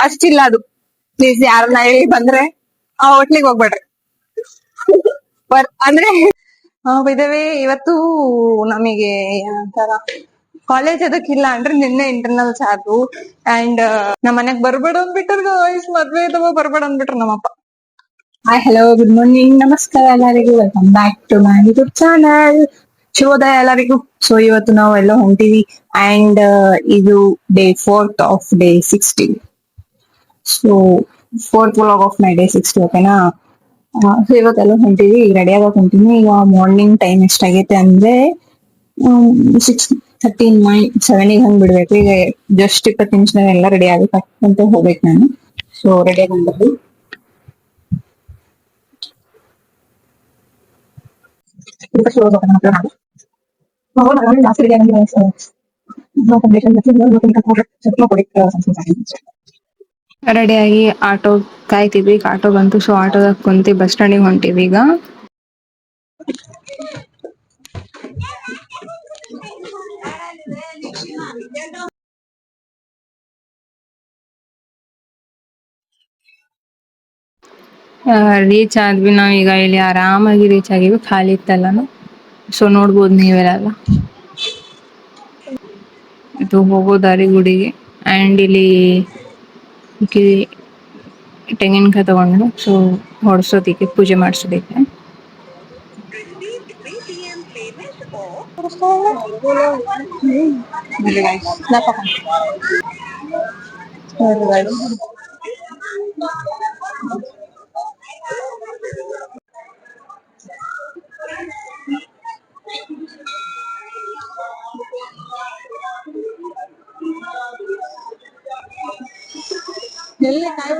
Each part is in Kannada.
ಅಷ್ಟಿಲ್ಲ ಅದು. ಪ್ಲೀಸ್ ಯಾರನ್ನ ಹೇಳಿ ಬಂದ್ರೆ ಆ ಹೋಟ್ಲಿಗೆ ಹೋಗ್ಬೇಡ್ರಿ. ಅಂದ್ರೆ ಬೈದವೆ ಇವತ್ತು ನಮಗೆ ಏನಂತಾರ ಕಾಲೇಜ್ ಅದಕ್ಕಿಲ್ಲ ಅಂದ್ರೆ ನಿನ್ನೆ ಇಂಟರ್ನಲ್ಸ್ ಆದ್ವು. ಅಂಡ್ ನಮ್ ಮನೆಗ್ ಬರ್ಬೇಡ ಅಂದ್ಬಿಟ್ರ ವಯಸ್ ಮದ್ವೆ ಇದಾವ ಬರ್ಬೇಡ ಅಂದ್ಬಿಟ್ರ ನಮ್ಮಪ್ಪ. ಹಾಯ್ ಹಲೋ ಗುಡ್ ಮಾರ್ನಿಂಗ್ ನಮಸ್ಕಾರ ಎಲ್ಲರಿಗೂ. Welcome back to my YouTube channel. ಶುಭೋದಯ ಎಲ್ಲರಿಗೂ. ಸೊ ಇವತ್ತು ನಾವು ಎಲ್ಲ ಹೊಂಟಿವಿ ಅಂಡ್ ಇದು day 4th of day 60. So 4th vlog of my day 60 ಓಕೆನಾ. ಸೊ ಇವತ್ತೆಲ್ಲ ಹೊಂಟಿವಿ, ರೆಡಿ ಆಗಕ್ ಹೊಂಟಿವಿ. ಈಗ ಮಾರ್ನಿಂಗ್ ಟೈಮ್ ಎಷ್ಟಾಗೈತೆ ಅಂದ್ರೆ 6:39 7ಗೆ ಹಂಗ್ ಬಿಡ್ಬೇಕು. ಈಗ ಜಸ್ಟ್ 20 ನಿಮಿಷದಾಗ ಎಲ್ಲ ರೆಡಿ ಆಗಬೇಕಂತ ಹೋಗ್ಬೇಕು ನಾನು. ಸೊ ರೆಡಿ ಆಗಿ ರೆಡಿಯಾಗಿ ಆಟೋ ಕಾಯ್ತಿದ್ವಿ. ಆಟೋ ಬಂತು. ಸೊ ಆಟೋದಾಗ ಕುಂತಿ ಬಸ್ ಸ್ಟ್ಯಾಂಡಿಗೆ ಹೊಂಟಿವಿ ಈಗ. ರೀಚ್ ಆದ್ವಿ ನಾವ್ ಈಗ. ಇಲ್ಲಿ ಆರಾಮಾಗಿ ರೀಚ್ ಆಗಿವಿ, ಖಾಲಿ ಇತ್ತಲ್ಲಾನು. ಸೊ ನೋಡ್ಬೋದು ನೀವೆಲ್ಲ. ಇದು ಹೋಗೋ ದಾರಿ ಗುಡಿಗೆ. ಅಂಡ್ ಇಲ್ಲಿ ತೆಂಗಿನಕಾಯಿ ತಗೊಂಡು ಸೊ ಹೊಡ್ಸೋದಿಕ್ಕೆ, ಪೂಜೆ ಮಾಡ್ಸೋದಿಕ್ಕೆ. ಎಲ್ಲಿ ಕಾಯಿ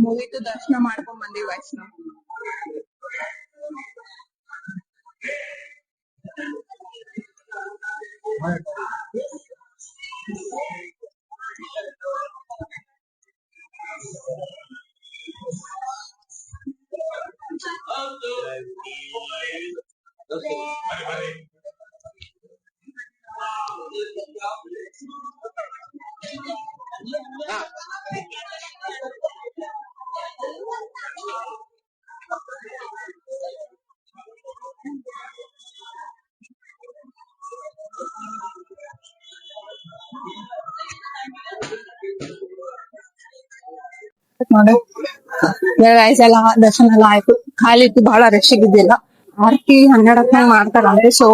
ಮುಗಿತು, ದರ್ಶನ ಮಾಡ್ಕೊಂಡ್ ಬಂದಿವಿ ವೈಷ್ಣವ್. ನೋಡಿ ಎಲ್ಲ ದರ್ಶನ ಎಲ್ಲ ಆಯ್ತು. ಖಾಲಿ ಇತ್ತು, ಬಹಳ ರಶ್ ಇದ್ದಿದ್ದಿಲ್ಲ. ಆರ್ತಿ 12 ಮಾಡ್ತಾರಂದ್ರೆ. ಸೊ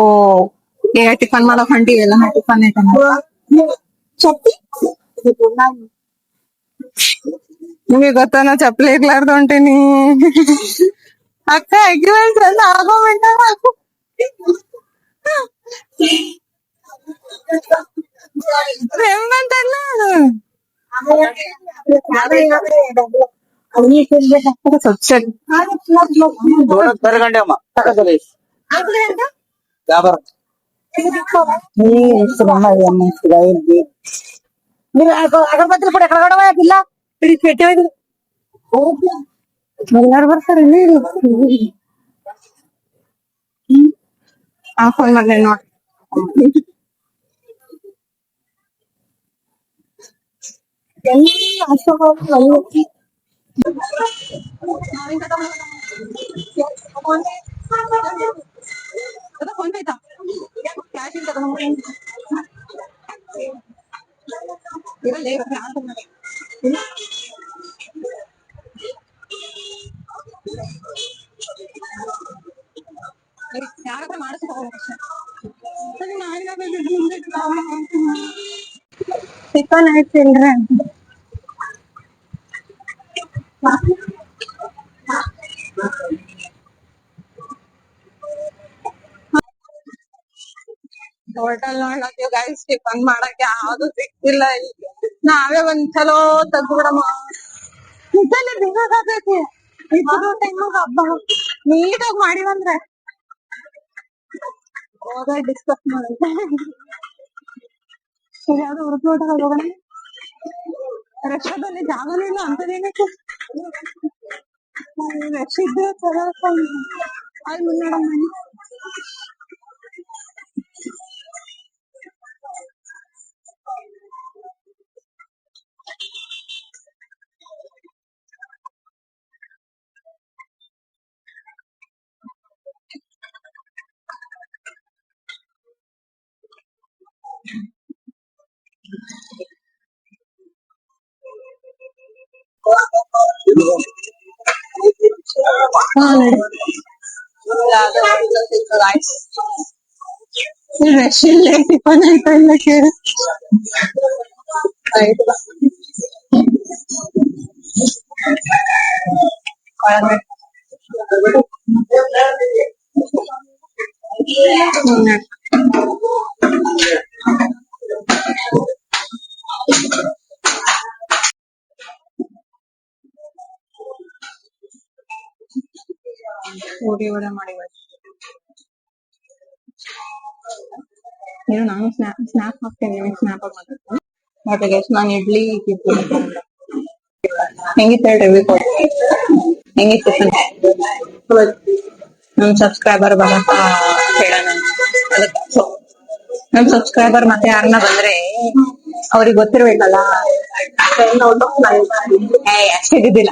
ಈಗ ಟಿಫನ್ ಮಾಡಕ್ ಹೊಂಟಿವಿ. ಎಲ್ಲ ಟಿಫನ್ ಐಟಮ್ ನಿಮಗೆ ಗೊತ್ತ, ನಾ ಚಪ್ಪಲಿ ಇರ್ಲಾರ್ದು ಹೊಂಟೀನಿ. ಅಕ್ಕ ಅಗ್ರಿಮೆಂಟ್ ಆಗೋ ಬಂತಲ್ಲ. ಅಗರಬತ್ತಿ ಕೂಡ ಕಳಗಡವಾಗಿಲ್ಲ. ಎಲ್ಲಾರು ಬರ್ತಾರೆ. ಫೋನ್ ಮಾಡಿ ನೋಡಿ. ಎಲ್ಲಿ ಅಶೋಕ ಫೋನ್ ಪೇ ಆಯ್ತಾ ಕ್ಯಾಶ್ ಇಲ್ಲ ಇರಲ್ಲ ಯಾರಾದ್ರೂ ಮಾಡಿಸ್ಕೋಬೋದು ಚಿಕನ್ ಆಯ್ತಿಲ್ರಿ ಹೋಟೆಲ್ ನೋಡ್ಲತ್ತೀವ್ ಗೈಸ್ ಟಿಫನ್ ಮಾಡಕ್ ಯಾವ್ದು ಸಿಕ್ತಿಲ್ಲ ಇಲ್ಲಿ ನಾವೇ ಒಂದ್ ಚಲೋ ತೆಗ್ದ್ಬಿಡಮ್ಮ ಇದೆಲ್ಲ ದಿನದಾಗೈತಿ ಇದ್ರ ಟೈಮಾಗ ಹಬ್ಬ ನೀಟಾಗಿ ಮಾಡಿವಂದ್ರೆ ಹೋದ ಡಿಸ್ಕಸ್ ಮಾಡಂತ ಯಾವ್ದು ಉಡುಪಿ ಹೋಟೆಲ್ ಹೋಗೋಣ ರಷ್ಯಾದಲ್ಲಿ ಜಾಗನೂ ಇಲ್ಲ ಅಂತದೇನಕ್ಕೆ ರಶ್ ಇದ್ರೆ ಚಲೋ ಅಲ್ಲಿ ಮುನ್ನೋಡಮ್ಮ ಮನೆ ರಶ್ ಇಲ್ಲ ಟಿಫನ್ ಆಯ್ತಾ ಇಲ್ಲ ಕೇಳಿ ಆಯ್ತು ಊಟಿ ವಡೆ ಮಾಡಿವ ಏನು ನಾನು ಸ್ನ್ಯಾಪ್ ಹಾಕ್ತೇನೆ ನಿಮಗೆ ಸ್ನ್ಯಾಪ್ ಆಗಿ ಮಾತಾಡ್ತೀನಿ ಮತ್ತೆ ಗೈಸ್ ನಾನು ಇಡ್ಲಿ ತಿಂತೀನಿ ಹೆಂಗಿತ್ತು ರಿವ್ಯೂ ಕೊಡಿ ಹೆಂಗಿತ್ತು ನಮ್ ಸಬ್ಸ್ಕ್ರೈಬರ್ ಬರಕ ಹೇಳೋಣ ಅದಕ್ಕೆ ನಮ್ ಸಬ್ಸ್ಕ್ರೈಬರ್ ಮತ್ತೆ ಯಾರನ್ನ ಬಂದ್ರೆ ಅವ್ರಿಗೆ ಗೊತ್ತಿರ್ಬೇಕಲ್ಲ ಅಷ್ಟೇ ಇದ್ದಿಲ್ಲ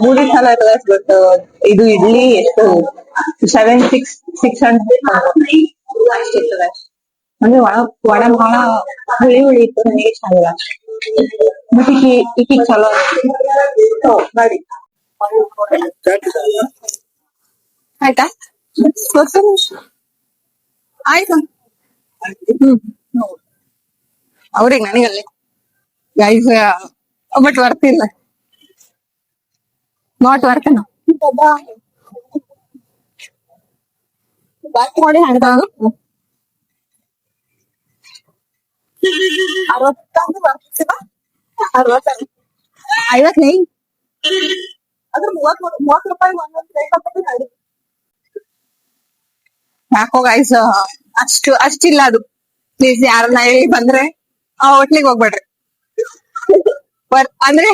ಮೂಡಿ ಸಲ ಬಟ್ ಇದು ಇಡ್ಲಿ ಎಷ್ಟು 600 ಅಷ್ಟಿರ್ತದೆ ಅಂದ್ರೆ ವಡ ಬಹಳ ಹುಳಿ ಹುಳಿ ಇತ್ತು ನನಗೆ ಇಷ್ಟ ಆಗಿಲ್ಲ ಬಟ್ ಈಕಿ ಚಲೋ ಗಾಡಿ ಆಯ್ತಾ ಆಯ್ತು ಅವ್ರಿಗೆ ನನಗಲ್ಲಿ ಗೈಸ್ ಬಟ್ ವರ್ತಿಲ್ಲ ನಾಟ್ ವರ್ಕ್ ವರ್ಕ್ ಮಾಡಿ ಹಂಗ ಐವತ್ ನೈ ಅದ್ರ 30 ರೂಪಾಯಿ ಒಂದೊಂದು ಯಾಕೋ ಗೈಸ್ ಅಷ್ಟಿಲ್ಲ ಅದು ಪ್ಲೀಸ್ ಯಾರನ್ನ ಬಂದ್ರೆ ಆ ಹೋಟ್ಲಿಗೆ ಹೋಗ್ಬೇಡ್ರಿ ಅಂದ್ರೆ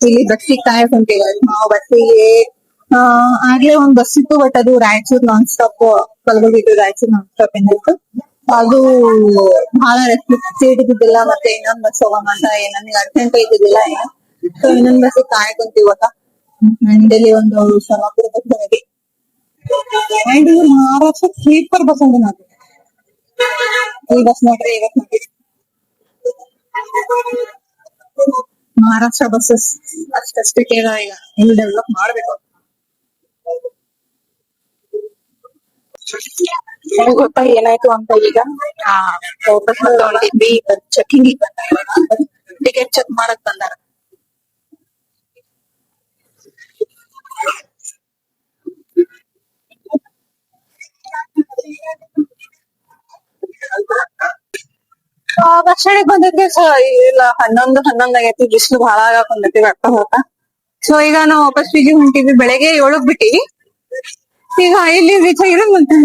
ಇಲ್ಲಿ ಬಸ್ಸಿಗೆ ಕಾಯಕ್ ಹೊಂಟೀವಿ ನಾವು ಬಸ್ಸಿಗೆ ಆಗ್ಲೇ ಒಂದ್ ಬಸ್ ಇತ್ತು ಬಟ್ ಅದು Raichur non stop Kalaburagi to Raichur non stop ಏನಿತ್ತು ಅದು ಬಹಳ ಸೀಟ್ ಇದ್ದಿದ್ದಿಲ್ಲ ಮತ್ತೆ ಇನ್ನೊಂದ್ ಬಸ್ ಹೋಗಂತ ನನಗೆ ಅರ್ಜೆಂಟ್ ಇದ್ದಿದ್ದಿಲ್ಲ ಸೊ ಇನ್ನೊಂದ್ ಬಸ್ಸಿಗೆ ಕಾಯಕ್ ಹೊಂತೀವಿ ಗೊತ್ತಾ ಇಲ್ಲಿ ಒಂದು ಸೊಲ್ಲಾಪುರ ಬಸ್ ಬಂದಿದೆ ಅಂಡ್ ಇದು ಮಹಾರಾಷ್ಟ್ರ ಸ್ಲೀಪರ್ ಬಸ್ ಅಂತ ನಾನು ಈ ಬಸ್ ನೋಡ್ರಿ ಇವತ್ ನೋಡಿ ಮಹಾರಾಷ್ಟ್ರ ಬಸ್ಸಸ್ ಅಷ್ಟೇ ಈಗ ಇಲ್ಲಿ ಡೆವಲಪ್ ಮಾಡ್ಬೇಕು ಗೊತ್ತಾ ಏನಾಯ್ತು ಅಂತ ಈಗ ವಾಪಸ್ ತಗೊಂಡಿದ್ವಿ ಚೆಕಿಂಗ್ ಟಿಕೆಟ್ ಚೆಕ್ ಮಾಡಕ್ ಬಂದಾರ ಬಸ್ ಸ್ಟ್ಯಾಂಡ್ ಬಂದಿದ್ವಿ ಇಲ್ಲ 11 ಆಗೈತಿ ಬಿಸಿಲು ಬಹಳ ಆಗಾಕೊಂಡೈತಿ ಬರ್ತಾ ಹೋಗ್ತಾ ಸೊ ಈಗ ನಾವು ವಾಪಸ್ ಪಿಜಿ ಹೊಂಟಿದ್ವಿ ಬೆಳಗ್ಗೆ 7ಕ್ಕೆ ಬಿಟ್ಟಿವಿ ಈಗ ಇಲ್ಲಿ ರೀಚ್ ಆಗಿರೋ ಮತ್ತೆ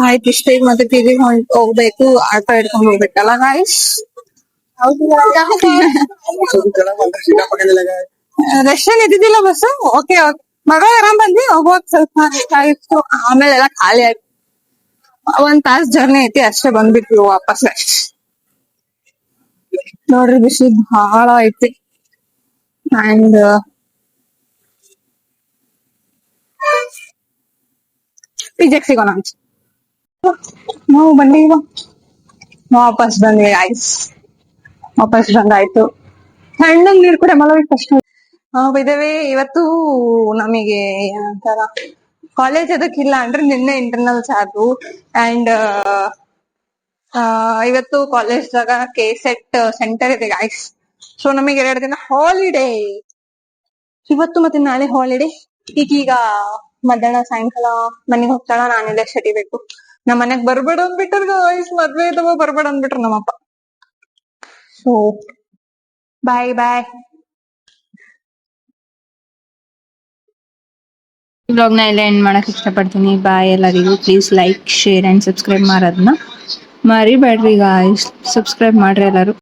ಆಯ್ತು ಇಷ್ಟ ಈಗ ಮತ್ತೆ ಪಿಜಿ ಹೋಗ್ಬೇಕು ಆಟೋ ಹಿಡ್ಕೊಂಡ್ ಹೋಗ್ಬೇಕಲ್ಲ ಗಾಯ್ಸ್ ರಶ್ ಇದ್ದಿದ್ದಿಲ್ಲ ಬಸ್ ಓಕೆ ಮಗ ಆರಾಮ್ ಬಂದ್ವಿ ಹೋಗುವಾಗ ಸ್ವಲ್ಪ ಆಗಿತ್ತು ಆಮೇಲೆ ಎಲ್ಲ ಖಾಲಿ ಆಯ್ತು ಒಂದ್ ತಾಸ್ ಜರ್ನಿ ಐತಿ ಅಷ್ಟೇ ಬಂದ್ಬಿಟ್ವಿ ವಾಪಸ್. ನೋಡ್ರಿ ಬಿಸಿಲು ಬಹಳ ಐತಿ. ಅಂಡ್ ಪಿಜೆಕ್ ಸಿಗೋಣ ಅಂತ ನಾವು ಬಂದಿವ. ವಾಪಸ್ ಬಂದ್ವಿ ಐಸ್. ವಾಪಸ್ ಬಂದಾಯ್ತು. ಸಣ್ಣಗ್ ನೀರ್ ಕೂಡ ಮಲಗಿ ಕಷ್ಟ. ಬೈದವೇ ಇವತ್ತು ನಮಗೆ ಏನಂತಾರ ಕಾಲೇಜ್ ಅದಕ್ಕಿಲ್ಲ ಅಂದ್ರೆ ನಿನ್ನೆ ಇಂಟರ್ನಲ್ಸ್ ಆದ್ವು. ಅಂಡ್ ಇವತ್ತು ಕಾಲೇಜ್ದಾಗ ಕೆಸೆಟ್ ಸೆಂಟರ್ ಇದೆ ಗೈಸ್. ಸೊ ನಮಗೆ 2 ದಿನ ಹಾಲಿಡೇ. ಇವತ್ತು ಮತ್ತೆ ನಾಳೆ ಹಾಲಿಡೇ. ಈಗ ಮಧ್ಯಾಹ್ನ ಸಾಯಂಕಾಲ ಮನೆಗ್ ಹೋಗ್ತಾಳ. ನಾನಿಲ್ಲೇ ಸರಿಬೇಕು. ನಮ್ ಮನೆಗ್ ಬರ್ಬೇಡ ಅಂದ್ಬಿಟ್ರ ಗೈಸ್. ಮದ್ವೆ ಇದಾವ ಬರ್ಬೇಡ ಅಂದ್ಬಿಟ್ರ ನಮ್ಮಪ್ಪ. ಸೊ ಬಾಯ್ ಬಾಯ್. ವ್ಲಾಗ್ ನ ಎಲ್ಲ ಎಂಡ್ ಮಾಡಕ್ ಇಷ್ಟಪಡ್ತೀನಿ. ಬಾಯ್ ಎಲ್ಲರಿಗೂ. Please like, share and subscribe ಮಾಡೋದನ್ನ ಮರಿಬೇಡ್ರಿ ಗಾಯ್ಸ್. ಸಬ್ಸ್ಕ್ರೈಬ್ ಮಾಡ್ರಿ ಎಲ್ಲರೂ.